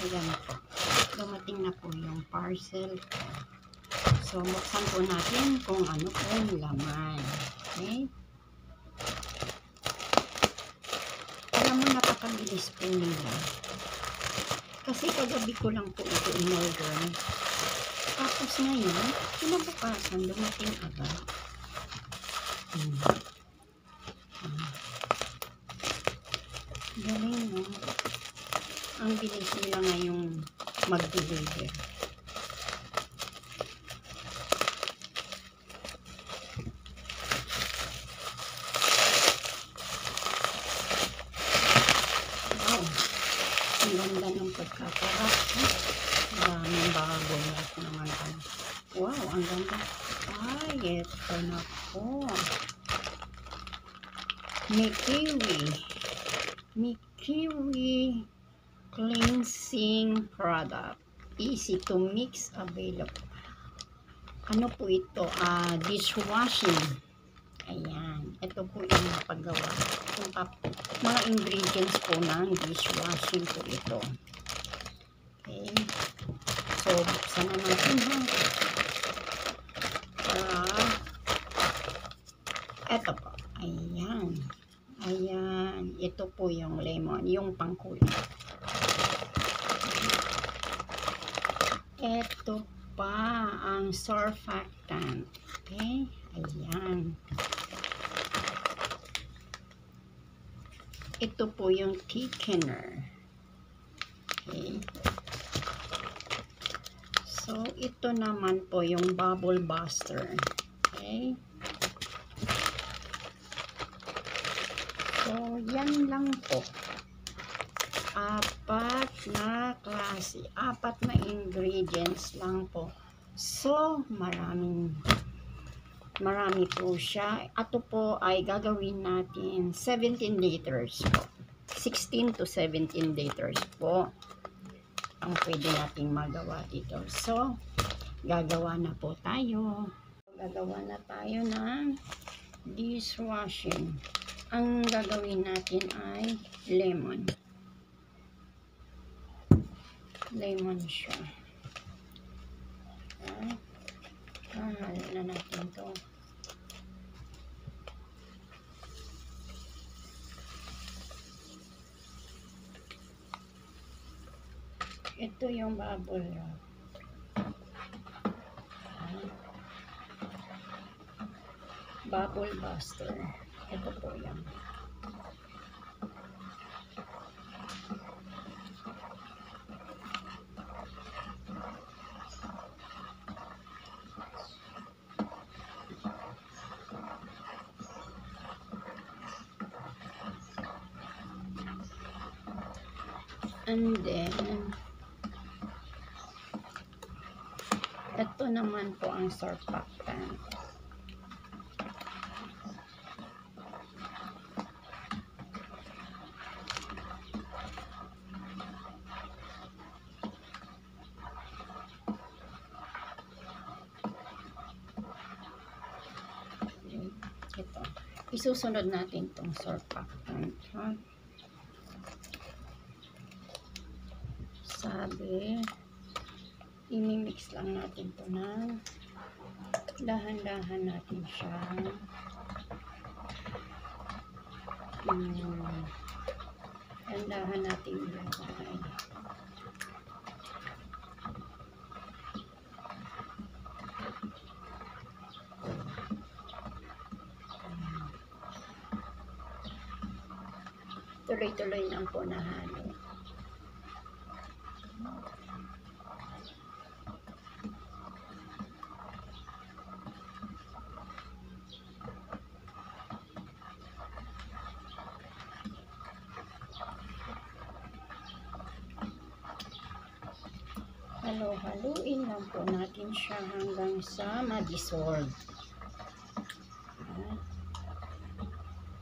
Ayan po. Dumating na po yung parcel. So, buksan po natin kung ano po yung laman. Okay? Alam mo, napakabilis po nila. Kasi kagabi ko lang po ito in-order. Tapos ngayon, kinabukasan, dumating agad. Galing, no? Ang bilis nila ngayong mag-deliver. Wow! Ang ganda ng pagkakarap. Maraming bago naman. Wow! Ang ganda. Ay, ito na po. May kiwi cleansing product. Easy to mix, available. Ano po ito? Dishwashing. Ayan. Ito po yung paggawa. Mga ingredients po ng dishwashing po ito. Okay. So, buksan na natin ha. Ito po. Ayan. Ayan. Ito po yung lemon. Yung pangkulay. Ito pa ang surfactant. Okay? Ayan. Ito po yung thickener. Okay? So, ito naman po yung bubble buster. Okay? So, yan lang po. Apat na klase. Apat na ingredients lang po. So, marami po siya. Ito po ay gagawin natin 17 liters po. 16 to 17 liters po ang pwede nating magawa dito. So, gagawa na po tayo. Gagawa na tayo ng dishwashing. Ang gagawin natin ay lemon. Lemon siya. Halo na natin to. Ito yung bubble wrap. Bubble buster. Ito po yan. And then, ito naman po ang surfactant. Ito. Isusunod natin itong surfactant. Sabi, imimix lang natin ito na dahan-dahan natin siya. Dahan-dahan natin ilagay. Tuloy-tuloy lang po na halo. Halo-haluin lang po natin siya hanggang sa ma-dissolve.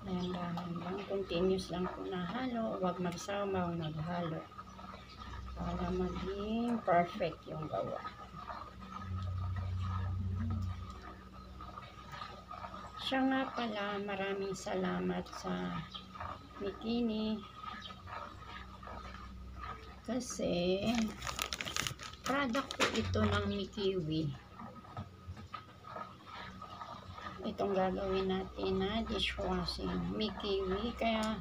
Dahan-dahan lang. Continuous lang po na halo. Huwag magsama, huwag maghalo. Para maging perfect yung gawa. Siya nga pala, maraming salamat sa Mikini Kasi product po ito ng Mikiwi. Itong gagawin natin na dishwashing Mikiwi, kaya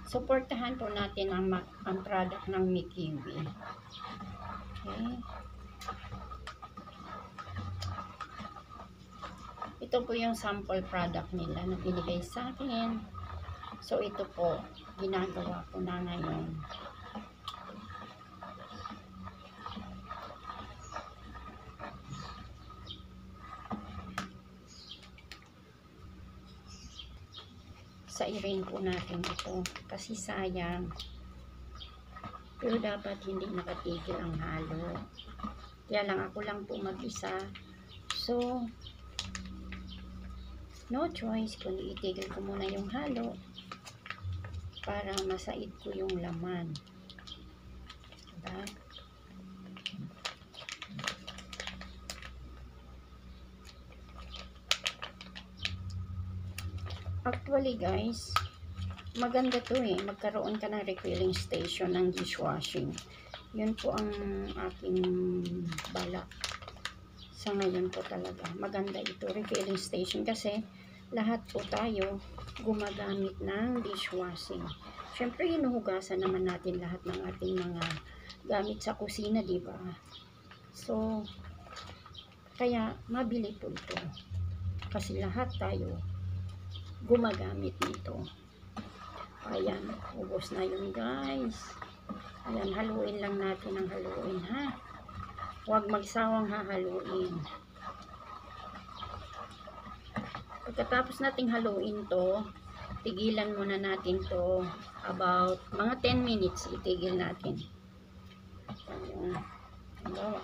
suportahan po natin ang product ng Mikiwi. Okay. Ito po yung sample product nila na binigay sa akin. So ito po ginagawa ko na ngayon. Sairin po natin ito kasi sayang, pero dapat hindi nakatigil ang halo. Kaya lang ako lang po mag-isa, so no choice kundi itigil ko muna yung halo para masaid ko yung laman, diba? Actually guys, maganda to magkaroon ka ng refilling station ng dishwashing. Yun po ang aking balak sa ngayon po talaga. Maganda ito, refilling station, kasi lahat po tayo gumagamit ng dishwashing. Syempre hinuhugasan naman natin lahat ng ating mga gamit sa kusina, diba? So kaya mabili po ito kasi lahat tayo gumagamit nito. Ayan, ubos na yun guys. Ayan, haluin lang natin ang haluin, ha. Huwag magsawang hahaluin. Pagkatapos nating haluin to, tigilan muna natin to about mga 10 minutes. Itigil natin. Ayan. Hello.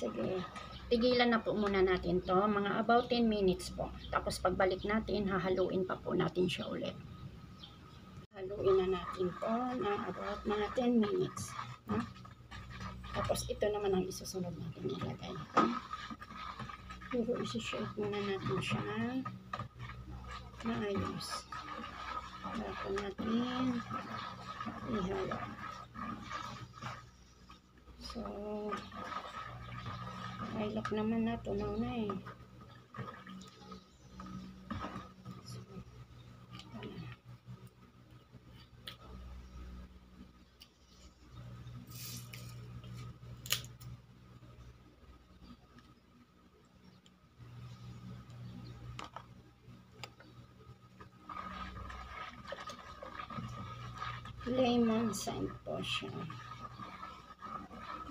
Sige, tigilan na po muna natin to, mga about 10 minutes po. Tapos pagbalik natin, hahaluin pa po natin siya ulit. Haluin na natin po ng about mga 10 minutes. Ha? Tapos ito naman ang isusunod natin ilagay. Pero isi-shake muna natin siya maayos. Bago natin ihalo. So ilok naman na, tunaw na lemon scent po siya.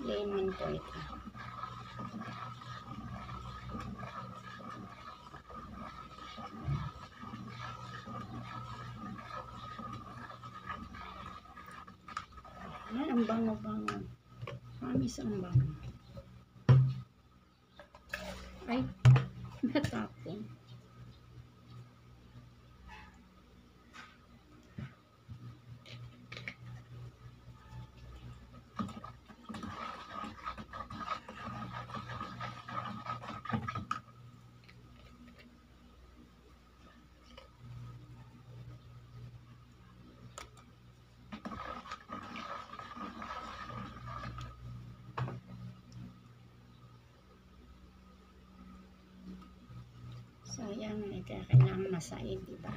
Lemon po ito. Ang bango-bango. Mamis ang bango. Ay, natapon. Sayang, kaya kailangan masaid, diba?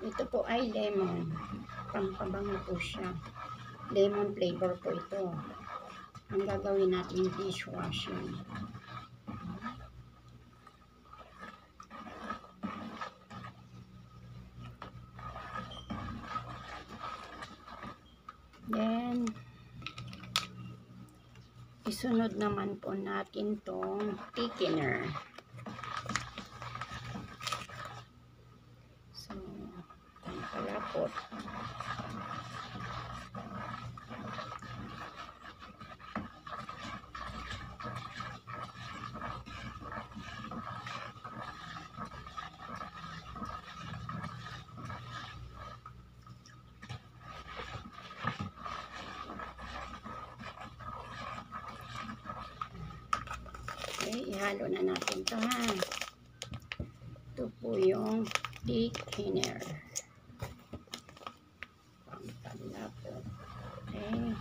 Ito po ay lemon. Pampabango po siya. Lemon flavor po ito. Ang gagawin natin dishwashing. Then isunod naman po natin tong thickener. So, pangkalapot. Okay, ihalo na natin ito ha. Ito po yung thickener. Pangkalapot. Okay.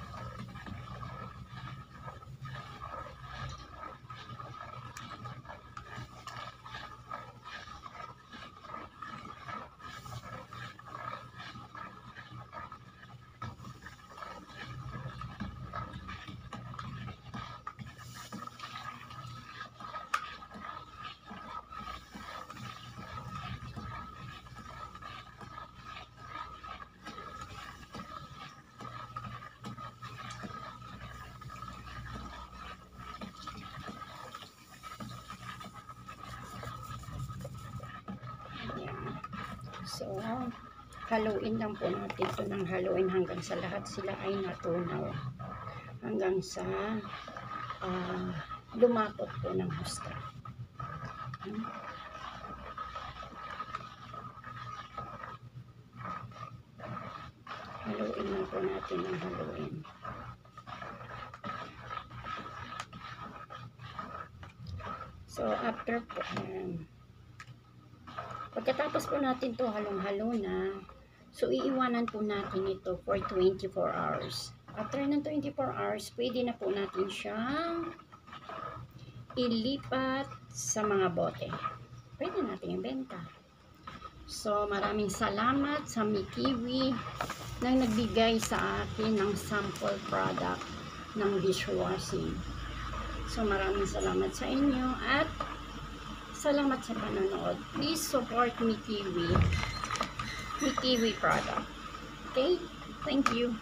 So, haluin lang po natin ito ng haluin hanggang sa lahat sila ay natunaw. Hanggang sa lumapot po ng husto. Haluin lang po natin ng haluin. So, after po, pagkatapos po natin to halong-halo na, so iiwanan po natin ito for 24 hours. After ng 24 hours, pwede na po natin siyang ilipat sa mga bote. Pwede natin ibenta. So, maraming salamat sa Mikiwi na nagbigay sa akin ng sample product ng dishwashing. So, maraming salamat sa inyo at salamat sa panonood. Please support Mikiwi product. Okay? Thank you.